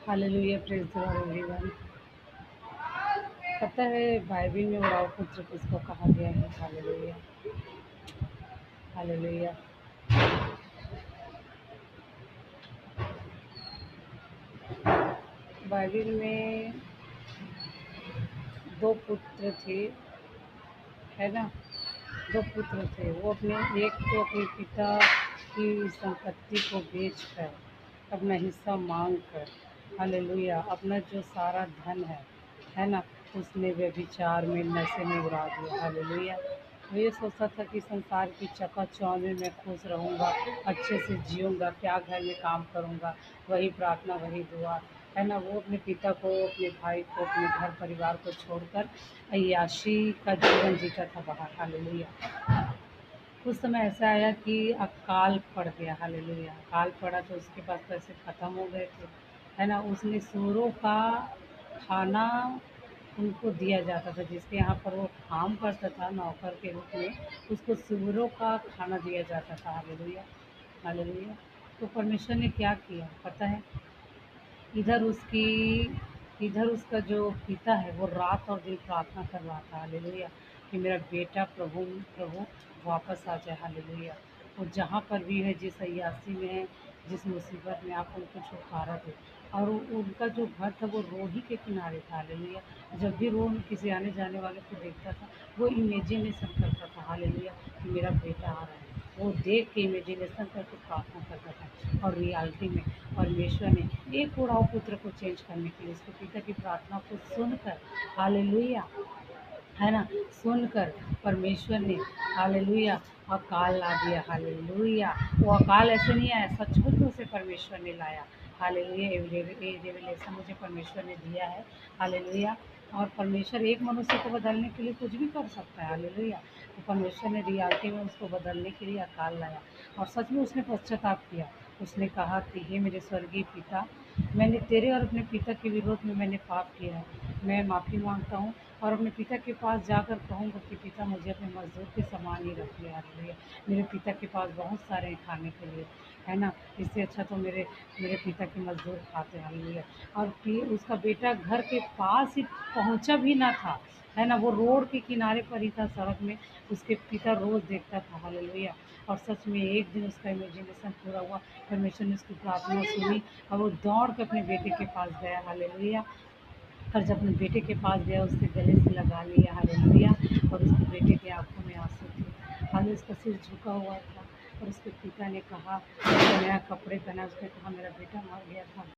Hallelujah, praise the Lord everyone. पता है Bible में उड़ाऊ पुत्र किसको कहा गया है? Hallelujah, hallelujah. बाइबल में 2 पुत्र थे, है ना? 2 पुत्र थे। वो एक तो अपने पिता की संपत्ति को बेचकर, अपना हिस्सा माँगकर, हालेलुया, अपना जो सारा धन है ना? उसने व्यभिचार में, नशे में उड़ा दिया। हालेलुया। वो ये सोचता था कि संसार की चकाचौंध में मैं खुश रहूँगा, अच्छे से जीऊँगा, क्या घर में काम करूँगा, वही प्रार्थना, वही दुआ, है ना? वो अपने पिता को, अपने भाई को, अपने घर परिवार को छोड़कर अय्याशी का जीवन जीता था बाहर। हालेलुया। उस समय ऐसा आया कि अकाल पड़ गया। हालेलुया। अकाल पड़ा तो उसके पास पैसे ख़त्म हो गए थे, है ना? उसने सूअरों का खाना उनको दिया जाता था, जिसके यहाँ पर वो काम करता था नौकर के रूप में, उसको सूअरों का खाना दिया जाता था। Hallelujah, hallelujah. तो परमेश्वर ने क्या किया पता है? इधर उसकी इधर उसका जो पिता है वो रात और दिन प्रार्थना कर रहा था। हालेलुया, कि मेरा बेटा प्रभु प्रभु वापस आ जाए। हालेलुया। वो जहाँ पर भी है, जिस अय्यासी में है, जिस मुसीबत में, आप उनको छुटकारा दे। और उनका जो घर था वो रोही के किनारे था। हालेलुया। जब भी वो किसी आने जाने वाले को देखता था, वो इमेजिनेशन करता था। हालेलुया, कि मेरा बेटा आ रहा है। वो देख के इमेजिनेशन करके प्रार्थना करता था, और रियलिटी में परमेश्वर ने एक उड़ाऊ पुत्र को चेंज करने के लिए उसके पिता की प्रार्थना को सुनकर, हालेलुया, है ना? सुनकर परमेश्वर ने, हालेलुया, अकाल ला दिया। हालेलुया। वो अकाल ऐसे नहीं आया, सचमुच में उसे परमेश्वर ने लाया। हालेलुया। ये रेवलेशन मुझे परमेश्वर ने दिया है। हालेलुया। और परमेश्वर एक मनुष्य को बदलने के लिए कुछ भी कर सकता है। हालेलुया। तो परमेश्वर ने रियलिटी में उसको बदलने के लिए अकाल लाया, और सच में उसने पश्चाताप किया। उसने कहा कि हे मेरे स्वर्गीय पिता, मैंने तेरे और अपने पिता के विरोध में मैंने पाप किया है। मैं माफ़ी मांगता हूँ, और अपने पिता के पास जाकर कहूँगा कि पिता मुझे अपने मज़दूर के समान ही रख लिया। हालेलुया। मेरे पिता के पास बहुत सारे हैं खाने के लिए, है ना? इससे अच्छा तो मेरे मेरे पिता के मज़दूर खाते। हालेलुया। और फिर उसका बेटा घर के पास ही पहुँचा भी ना था, है ना? वो रोड के किनारे पर ही था, सड़क में। उसके पिता रोज़ देखता था। हालेलुया। और सच में एक दिन उसका इमेजिनेशन पूरा हुआ। परमेश्वर ने उसकी प्रार्थना सुनी, और वो दौड़ के अपने बेटे के पास गया। हालेलुया। और जब अपने बेटे के पास गया, उसके गले से लगा लिया। हालेलुया। और उसके बेटे की आंखों में आंसू थे। हाल उसका सिर झुका हुआ था, और उसके पिता ने कहा, उसको नया कपड़े पहना, उसने कहा मेरा बेटा मर गया था।